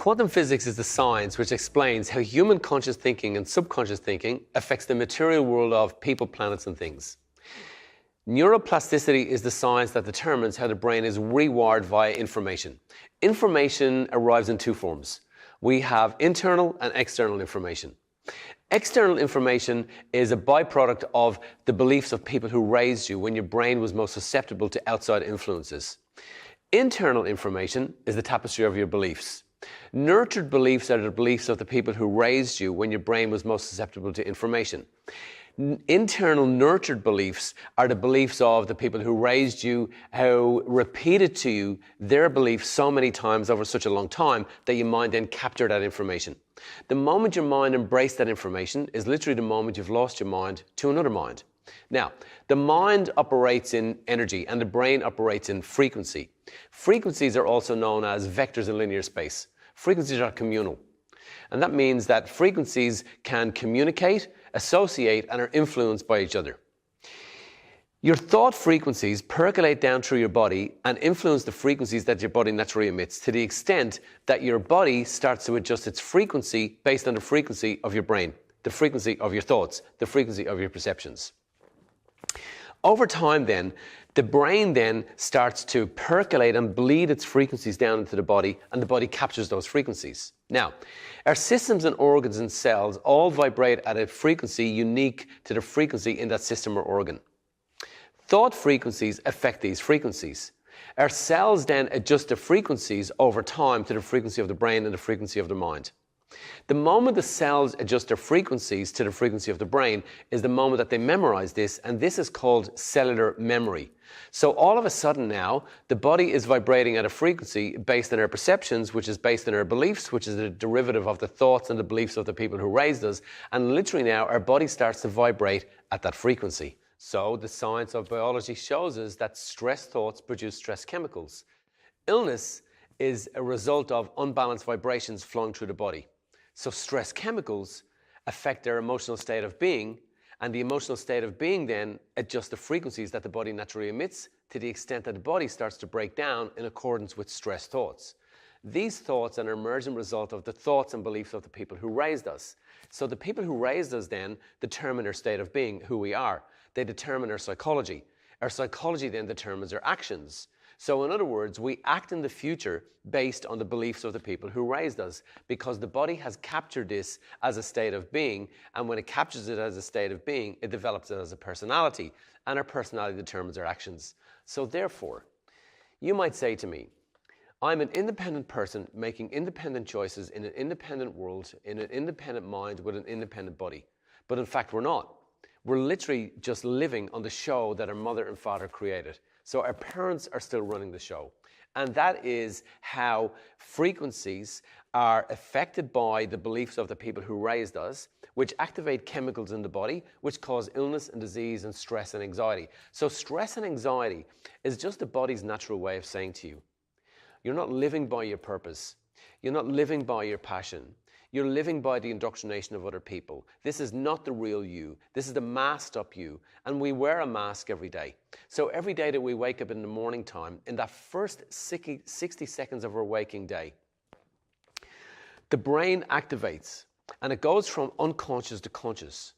Quantum physics is the science which explains how human conscious thinking and subconscious thinking affects the material world of people, planets, and things. Neuroplasticity is the science that determines how the brain is rewired via information. Information arrives in two forms. We have internal and external information. External information is a byproduct of the beliefs of people who raised you when your brain was most susceptible to outside influences. Internal information is the tapestry of your beliefs. Nurtured beliefs are the beliefs of the people who raised you when your brain was most susceptible to information. Internal nurtured beliefs are the beliefs of the people who raised you, who repeated to you their beliefs so many times over such a long time that your mind then captured that information. The moment your mind embraced that information is literally the moment you've lost your mind to another mind. Now, the mind operates in energy and the brain operates in frequency. Frequencies are also known as vectors in linear space. Frequencies are communal. And that means that frequencies can communicate, associate, and are influenced by each other. Your thought frequencies percolate down through your body and influence the frequencies that your body naturally emits to the extent that your body starts to adjust its frequency based on the frequency of your brain, the frequency of your thoughts, the frequency of your perceptions. Over time then, the brain then starts to percolate and bleed its frequencies down into the body, and the body captures those frequencies. Now, our systems and organs and cells all vibrate at a frequency unique to the frequency in that system or organ. Thought frequencies affect these frequencies. Our cells then adjust the frequencies over time to the frequency of the brain and the frequency of the mind. The moment the cells adjust their frequencies to the frequency of the brain is the moment that they memorize this, and this is called cellular memory. So all of a sudden now, the body is vibrating at a frequency based on our perceptions, which is based on our beliefs, which is a derivative of the thoughts and the beliefs of the people who raised us, and literally now our body starts to vibrate at that frequency. So the science of biology shows us that stress thoughts produce stress chemicals. Illness is a result of unbalanced vibrations flowing through the body. So stress chemicals affect their emotional state of being, and the emotional state of being then adjusts the frequencies that the body naturally emits to the extent that the body starts to break down in accordance with stress thoughts. These thoughts are an emergent result of the thoughts and beliefs of the people who raised us. So the people who raised us then determine our state of being, who we are. They determine our psychology. Our psychology then determines our actions. So in other words, we act in the future based on the beliefs of the people who raised us, because the body has captured this as a state of being, and when it captures it as a state of being, it develops it as a personality, and our personality determines our actions. So therefore, you might say to me, I'm an independent person making independent choices in an independent world, in an independent mind with an independent body. But in fact, we're not. We're literally just living on the show that our mother and father created. So our parents are still running the show. And that is how frequencies are affected by the beliefs of the people who raised us, which activate chemicals in the body, which cause illness and disease and stress and anxiety. So stress and anxiety is just the body's natural way of saying to you, you're not living by your purpose. You're not living by your passion. You're living by the indoctrination of other people. This is not the real you. This is the masked up you. And we wear a mask every day. So every day that we wake up in the morning time, in that first 60 seconds of our waking day, the brain activates and it goes from unconscious to conscious.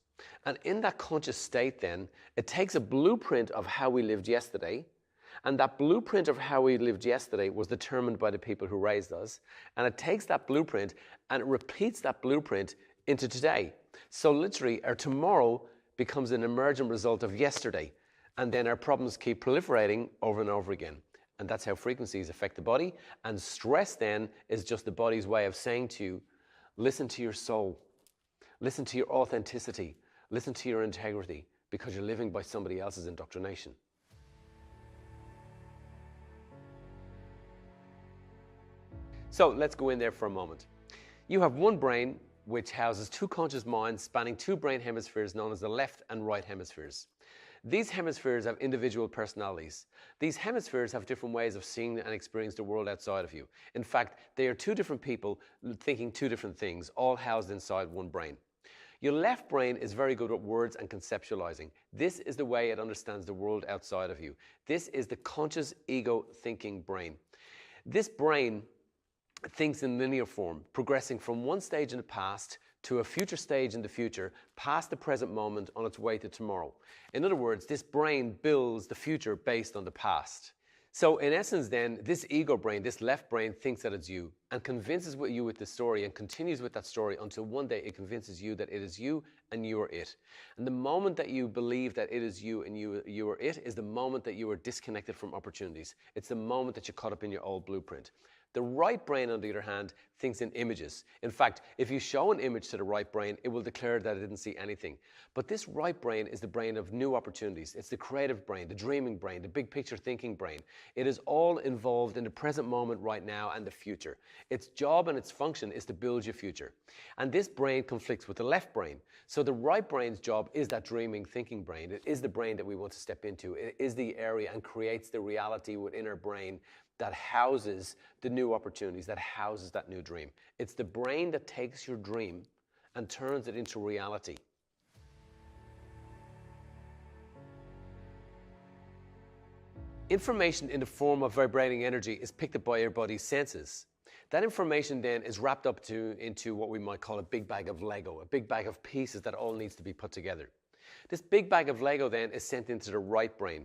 And in that conscious state then, it takes a blueprint of how we lived yesterday. And that blueprint of how we lived yesterday was determined by the people who raised us. And it takes that blueprint and it repeats that blueprint into today. So literally, our tomorrow becomes an emergent result of yesterday. And then our problems keep proliferating over and over again. And that's how frequencies affect the body. And stress then is just the body's way of saying to you, listen to your soul. Listen to your authenticity. Listen to your integrity, because you're living by somebody else's indoctrination. So let's go in there for a moment. You have one brain which houses two conscious minds spanning two brain hemispheres known as the left and right hemispheres. These hemispheres have individual personalities. These hemispheres have different ways of seeing and experiencing the world outside of you. In fact, they are two different people thinking two different things, all housed inside one brain. Your left brain is very good at words and conceptualizing. This is the way it understands the world outside of you. This is the conscious ego thinking brain. This brain thinks in linear form, progressing from one stage in the past to a future stage in the future, past the present moment on its way to tomorrow. In other words, this brain builds the future based on the past. So in essence then, this ego brain, this left brain thinks that it's you and convinces you with the story and continues with that story until one day it convinces you that it is you and you are it. And the moment that you believe that it is you and you are it is the moment that you are disconnected from opportunities. It's the moment that you're caught up in your old blueprint. The right brain, on the other hand, thinks in images. In fact, if you show an image to the right brain, it will declare that it didn't see anything. But this right brain is the brain of new opportunities. It's the creative brain, the dreaming brain, the big picture thinking brain. It is all involved in the present moment right now and the future. Its job and its function is to build your future. And this brain conflicts with the left brain. So the right brain's job is that dreaming thinking brain. It is the brain that we want to step into. It is the area and creates the reality within our brain that houses the new opportunities, that houses that new dream. It's the brain that takes your dream and turns it into reality. Information in the form of vibrating energy is picked up by your body's senses. That information then is wrapped up into what we might call a big bag of Lego, a big bag of pieces that all needs to be put together. This big bag of Lego then is sent into the right brain.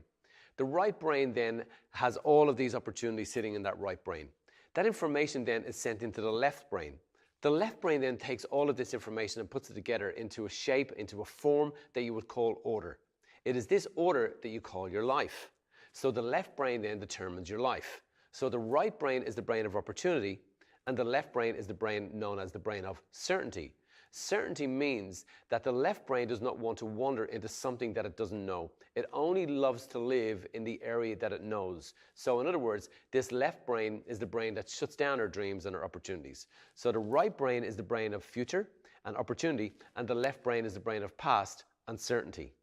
The right brain then has all of these opportunities sitting in that right brain. That information then is sent into the left brain. The left brain then takes all of this information and puts it together into a shape, into a form that you would call order. It is this order that you call your life. So the left brain then determines your life. So the right brain is the brain of opportunity, and the left brain is the brain known as the brain of certainty. Certainty means that the left brain does not want to wander into something that it doesn't know. It only loves to live in the area that it knows. So in other words, this left brain is the brain that shuts down our dreams and our opportunities. So the right brain is the brain of future and opportunity, and the left brain is the brain of past and certainty.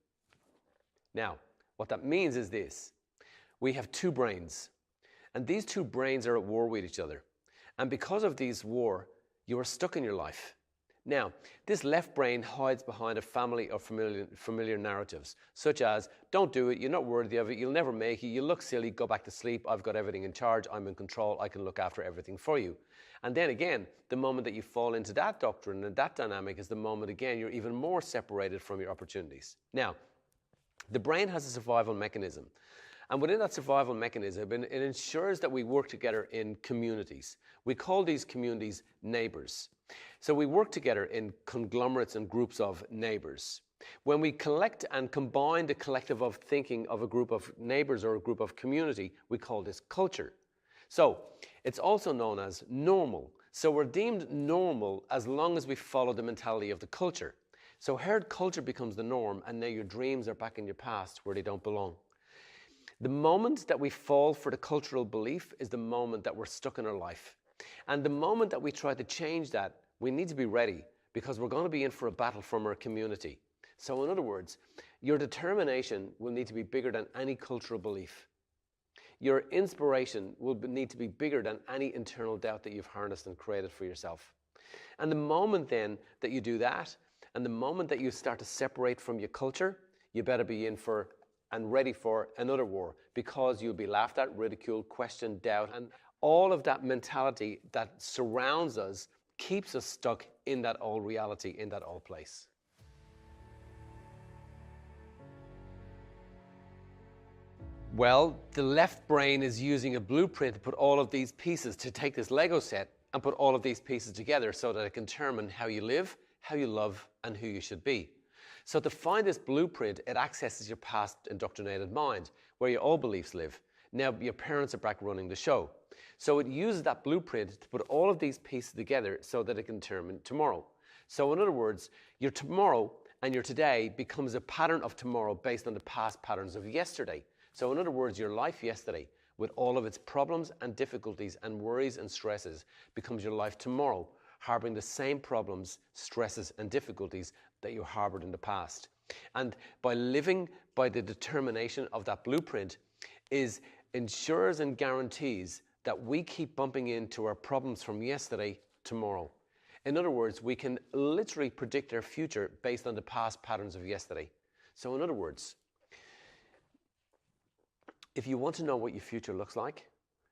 Now, what that means is this. We have two brains, and these two brains are at war with each other. And because of this war, you are stuck in your life. Now, this left brain hides behind a family of familiar narratives, such as, don't do it, you're not worthy of it, you'll never make it, you look silly, go back to sleep, I've got everything in charge, I'm in control, I can look after everything for you. And then again, the moment that you fall into that doctrine and that dynamic is the moment again you're even more separated from your opportunities. Now, the brain has a survival mechanism. And within that survival mechanism, it ensures that we work together in communities. We call these communities neighbors. So we work together in conglomerates and groups of neighbors. When we collect and combine the collective of thinking of a group of neighbors or a group of community, we call this culture. So it's also known as normal. So we're deemed normal as long as we follow the mentality of the culture. So herd culture becomes the norm, and now your dreams are back in your past where they don't belong. The moment that we fall for the cultural belief is the moment that we're stuck in our life. And the moment that we try to change that, we need to be ready because we're going to be in for a battle from our community. So in other words, your determination will need to be bigger than any cultural belief. Your inspiration will need to be bigger than any internal doubt that you've harnessed and created for yourself. And the moment then that you do that, and the moment that you start to separate from your culture, you better be in for and ready for another war, because you'll be laughed at, ridiculed, questioned, doubt, and all of that mentality that surrounds us keeps us stuck in that old reality, in that old place. Well, the left brain is using a blueprint to put all of these pieces, to take this Lego set and put all of these pieces together so that it can determine how you live, how you love, and who you should be. So to find this blueprint, it accesses your past indoctrinated mind, where your old beliefs live. Now your parents are back running the show. So it uses that blueprint to put all of these pieces together so that it can determine tomorrow. So in other words, your tomorrow and your today becomes a pattern of tomorrow based on the past patterns of yesterday. So in other words, your life yesterday, with all of its problems and difficulties and worries and stresses, becomes your life tomorrow, harboring the same problems, stresses, and difficulties that you harbored in the past. And by living by the determination of that blueprint ensures and guarantees that we keep bumping into our problems from yesterday tomorrow. In other words, we can literally predict our future based on the past patterns of yesterday. So in other words, if you want to know what your future looks like,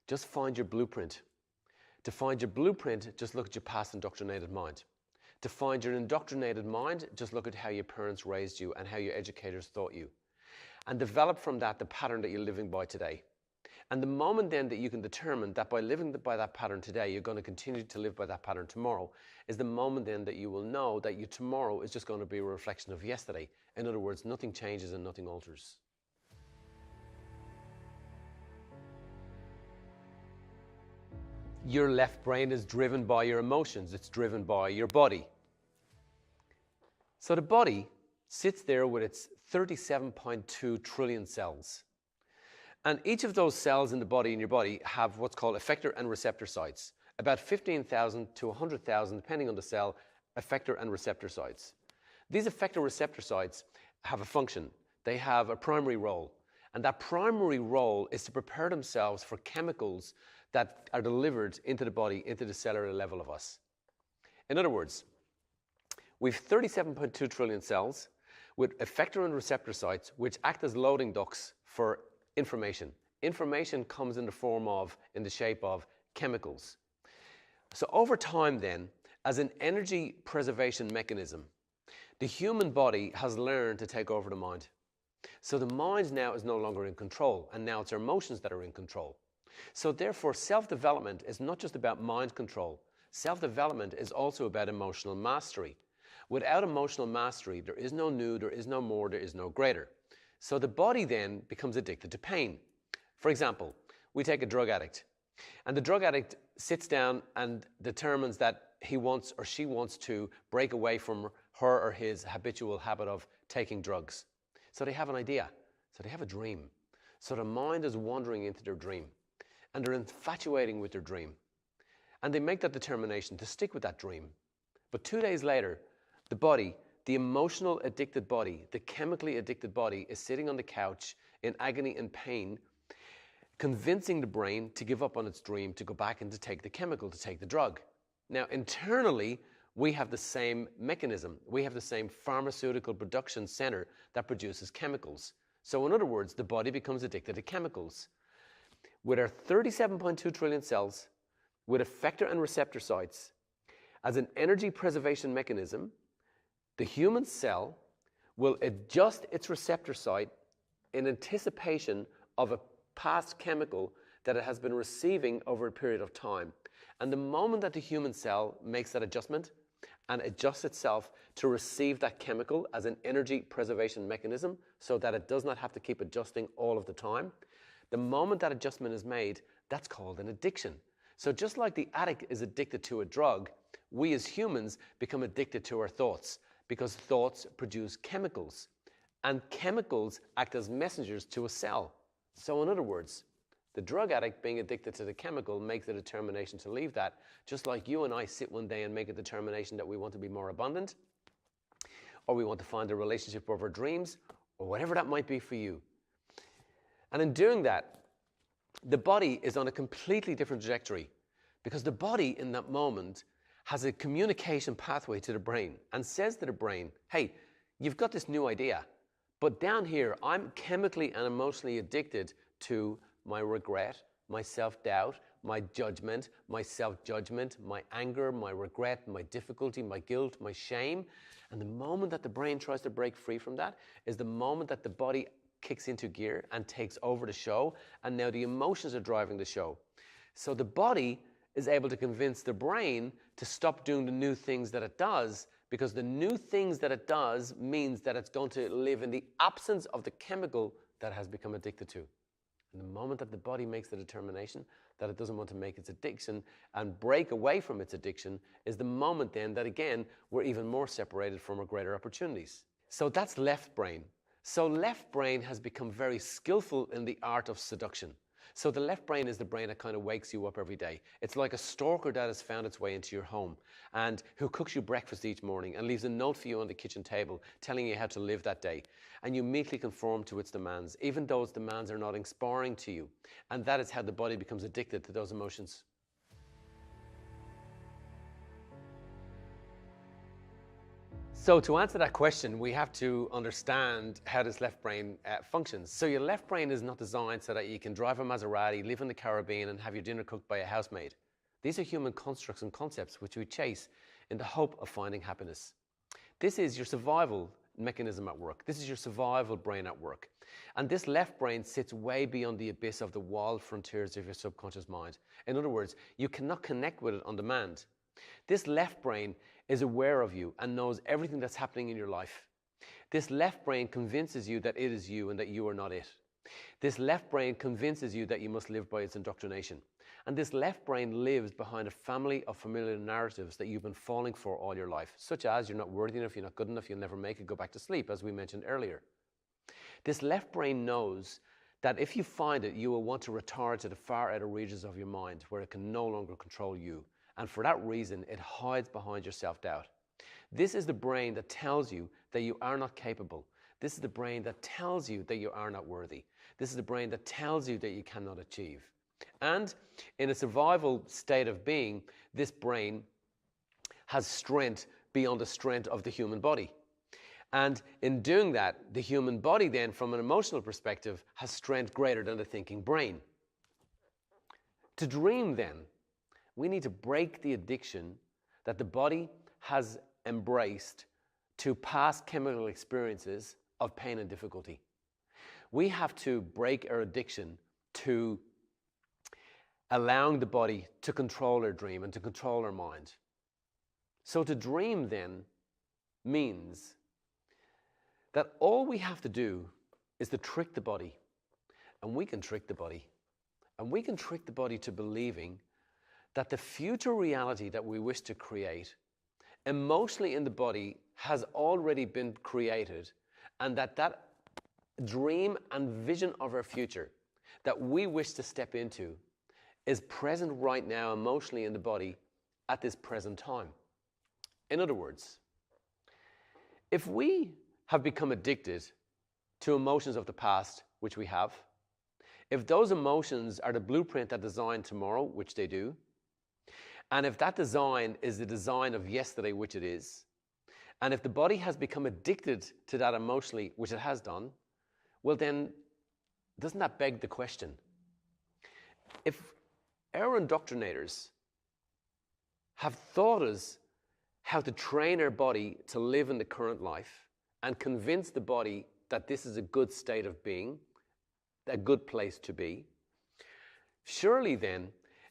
just find your blueprint. To find your blueprint, just look at your past indoctrinated mind. To find your indoctrinated mind, just look at how your parents raised you and how your educators taught you. And develop from that the pattern that you're living by today. And the moment then that you can determine that by living by that pattern today, you're going to continue to live by that pattern tomorrow, is the moment then that you will know that your tomorrow is just going to be a reflection of yesterday. In other words, nothing changes and nothing alters. Your left brain is driven by your emotions. It's driven by your body. So the body sits there with its 37.2 trillion cells. And each of those cells in the body, in your body, have what's called effector and receptor sites. About 15,000 to 100,000, depending on the cell, effector and receptor sites. These effector receptor sites have a function. They have a primary role. And that primary role is to prepare themselves for chemicals that are delivered into the body, into the cellular level of us. In other words, we've 37.2 trillion cells with effector and receptor sites which act as loading ducts for information. Information comes in the shape of chemicals. So over time then, as an energy preservation mechanism, the human body has learned to take over the mind. So the mind now is no longer in control, and now it's our emotions that are in control. So therefore, self-development is not just about mind control. Self-development is also about emotional mastery. Without emotional mastery, there is no new, there is no more, there is no greater. So the body then becomes addicted to pain. For example, we take a drug addict, and the drug addict sits down and determines that he wants or she wants to break away from her or his habitual habit of taking drugs. So they have an idea, so they have a dream. So the mind is wandering into their dream, and they're infatuating with their dream. And they make that determination to stick with that dream. But 2 days later, the body, the emotional addicted body, the chemically addicted body is sitting on the couch in agony and pain, convincing the brain to give up on its dream, to go back and to take the chemical, to take the drug. Now, internally, we have the same mechanism. We have the same pharmaceutical production center that produces chemicals. So in other words, the body becomes addicted to chemicals. With our 37.2 trillion cells, with effector and receptor sites, as an energy preservation mechanism, the human cell will adjust its receptor site in anticipation of a past chemical that it has been receiving over a period of time. And the moment that the human cell makes that adjustment and adjusts itself to receive that chemical as an energy preservation mechanism so that it does not have to keep adjusting all of the time, the moment that adjustment is made, that's called an addiction. So just like the addict is addicted to a drug, we as humans become addicted to our thoughts because thoughts produce chemicals, and chemicals act as messengers to a cell. So in other words, the drug addict being addicted to the chemical makes a determination to leave that, just like you and I sit one day and make a determination that we want to be more abundant, or we want to find a relationship of our dreams, or whatever that might be for you. And in doing that, the body is on a completely different trajectory, because the body in that moment has a communication pathway to the brain and says to the brain, hey, you've got this new idea, but down here, I'm chemically and emotionally addicted to my regret, my self-doubt, my judgment, my self-judgment, my anger, my regret, my difficulty, my guilt, my shame. And the moment that the brain tries to break free from that is the moment that the body kicks into gear and takes over the show, and now the emotions are driving the show. So the body is able to convince the brain to stop doing the new things that it does, because the new things that it does means that it's going to live in the absence of the chemical that it has become addicted to. And the moment that the body makes the determination that it doesn't want to make its addiction and break away from its addiction is the moment then that, again, we're even more separated from our greater opportunities. So that's left brain. So left brain has become very skillful in the art of seduction. So the left brain is the brain that kind of wakes you up every day. It's like a stalker that has found its way into your home and who cooks you breakfast each morning and leaves a note for you on the kitchen table telling you how to live that day. And you meekly conform to its demands, even though its demands are not inspiring to you. And that is how the body becomes addicted to those emotions. So to answer that question, we have to understand how this left brain functions. So your left brain is not designed so that you can drive a Maserati, live in the Caribbean, and have your dinner cooked by a housemaid. These are human constructs and concepts which we chase in the hope of finding happiness. This is your survival mechanism at work. This is your survival brain at work. And this left brain sits way beyond the abyss of the walled frontiers of your subconscious mind. In other words, you cannot connect with it on demand. This left brain is aware of you and knows everything that's happening in your life. This left brain convinces you that it is you and that you are not it. This left brain convinces you that you must live by its indoctrination. And this left brain lives behind a family of familiar narratives that you've been falling for all your life, such as you're not worthy enough, you're not good enough, you'll never make it, go back to sleep, as we mentioned earlier. This left brain knows that if you find it, you will want to retire to the far outer regions of your mind where it can no longer control you. And for that reason, it hides behind your self-doubt. This is the brain that tells you that you are not capable. This is the brain that tells you that you are not worthy. This is the brain that tells you that you cannot achieve. And in a survival state of being, this brain has strength beyond the strength of the human body. And in doing that, the human body then, from an emotional perspective, has strength greater than the thinking brain. To dream then, we need to break the addiction that the body has embraced to past chemical experiences of pain and difficulty. We have to break our addiction to allowing the body to control our dream and to control our mind. So to dream then means that all we have to do is to trick the body. And we can trick the body. And we can trick the body to believing that the future reality that we wish to create emotionally in the body has already been created, and that dream and vision of our future that we wish to step into is present right now emotionally in the body at this present time. In other words, if we have become addicted to emotions of the past, which we have, if those emotions are the blueprint that design tomorrow, which they do, and if that design is the design of yesterday, which it is, and if the body has become addicted to that emotionally, which it has done, well then, doesn't that beg the question? If our indoctrinators have taught us how to train our body to live in the current life and convince the body that this is a good state of being, a good place to be, surely then,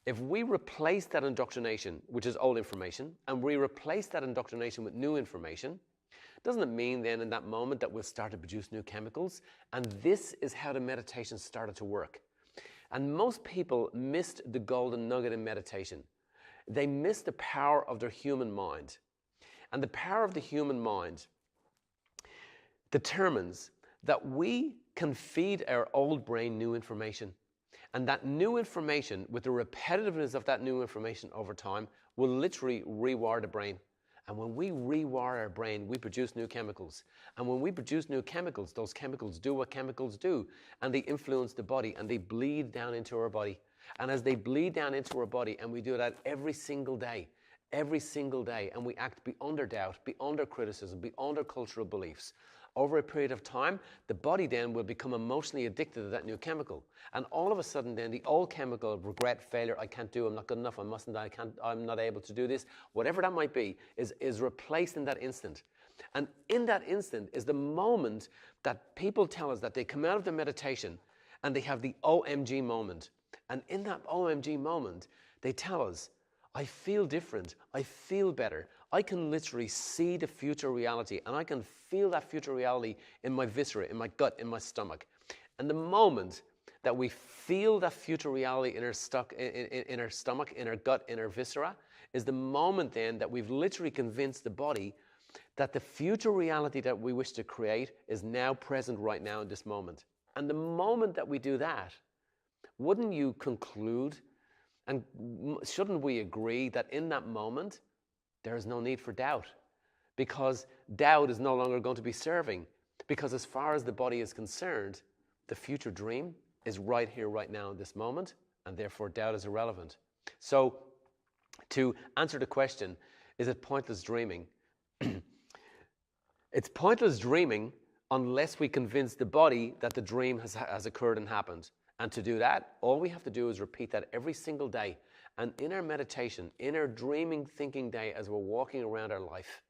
if we replace that indoctrination, which is old information, and we replace that indoctrination with new information, doesn't it mean then in that moment that we'll start to produce new chemicals? And this is how the meditation started to work. And most people missed the golden nugget in meditation. They missed the power of their human mind. And the power of the human mind determines that we can feed our old brain new information. And that new information, with the repetitiveness of that new information over time, will literally rewire the brain. And when we rewire our brain, we produce new chemicals. And when we produce new chemicals, those chemicals do what chemicals do. And they influence the body, and they bleed down into our body. And as they bleed down into our body, and we do that every single day, and we act beyond our doubt, beyond our criticism, beyond our cultural beliefs, over a period of time, the body then will become emotionally addicted to that new chemical. And all of a sudden then the old chemical of regret, failure, I can't do, I'm not good enough, I mustn't, I'm not able to do this, whatever that might be, is replaced in that instant. And in that instant is the moment that people tell us that they come out of the meditation and they have the OMG moment. And in that OMG moment, they tell us, I feel different, I feel better. I can literally see the future reality, and I can feel that future reality in my viscera, in my gut, in my stomach. And the moment that we feel that future reality in our stomach, in our gut, in our viscera, is the moment then that we've literally convinced the body that the future reality that we wish to create is now present right now in this moment. And the moment that we do that, wouldn't you conclude, and shouldn't we agree that in that moment, there is no need for doubt? Because doubt is no longer going to be serving. Because as far as the body is concerned, the future dream is right here, right now in this moment, and therefore doubt is irrelevant. So to answer the question, is it pointless dreaming? It's pointless dreaming unless we convince the body that the dream has occurred and happened. And to do that, all we have to do is repeat that every single day. And in our meditation, in our dreaming, thinking day, as we're walking around our life,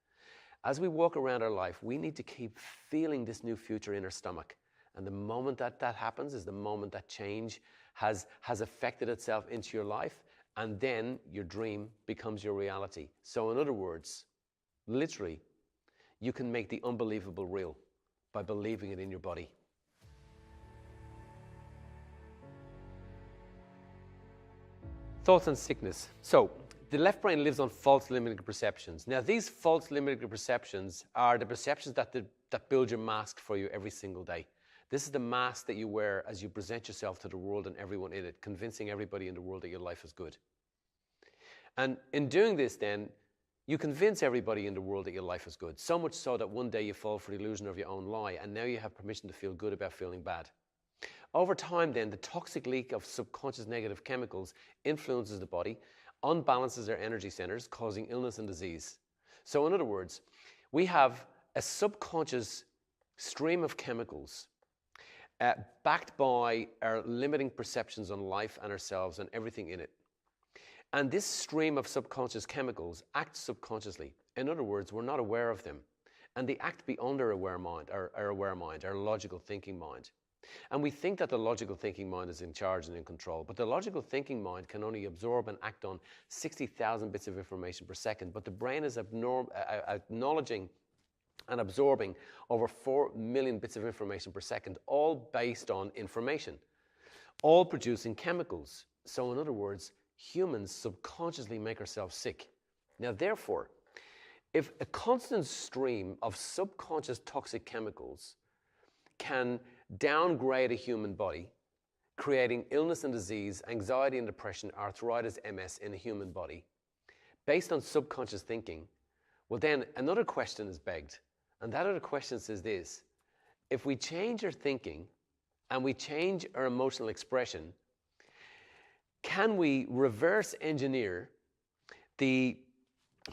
as we walk around our life, we need to keep feeling this new future in our stomach. And the moment that that happens is the moment that change has affected itself into your life, and then your dream becomes your reality. So in other words, literally, you can make the unbelievable real by believing it in your body. Thoughts and sickness. So the left brain lives on false limiting perceptions. Now, these false limiting perceptions are the perceptions that build your mask for you every single day. This is the mask that you wear as you present yourself to the world and everyone in it, convincing everybody in the world that your life is good. And in doing this, then, you convince everybody in the world that your life is good, so much so that one day you fall for the illusion of your own lie, and now you have permission to feel good about feeling bad. Over time, then, the toxic leak of subconscious negative chemicals influences the body, unbalances our energy centers, causing illness and disease. So in other words, we have a subconscious stream of chemicals backed by our limiting perceptions on life and ourselves and everything in it. And this stream of subconscious chemicals acts subconsciously. In other words, we're not aware of them. And they act beyond our aware mind, our logical thinking mind. And we think that the logical thinking mind is in charge and in control, but the logical thinking mind can only absorb and act on 60,000 bits of information per second, but the brain is acknowledging and absorbing over 4 million bits of information per second, all based on information, all producing chemicals. So in other words, humans subconsciously make ourselves sick. Now, therefore, if a constant stream of subconscious toxic chemicals can downgrade a human body, creating illness and disease, anxiety and depression, arthritis, MS in a human body, based on subconscious thinking, well then another question is begged. And that other question says this: if we change our thinking and we change our emotional expression, can we reverse engineer the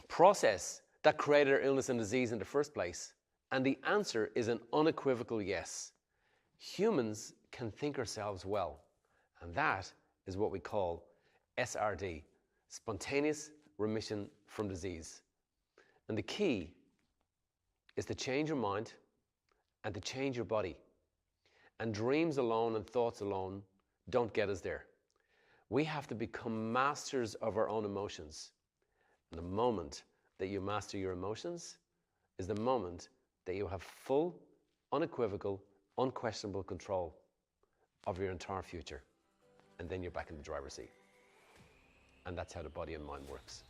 process that created our illness and disease in the first place? And the answer is an unequivocal yes. Humans can think ourselves well. And that is what we call SRD, spontaneous remission from disease. And the key is to change your mind and to change your body. And dreams alone and thoughts alone don't get us there. We have to become masters of our own emotions. And the moment that you master your emotions is the moment that you have full, unequivocal, unquestionable control of your entire future. And then you're back in the driver's seat. And that's how the body and mind works.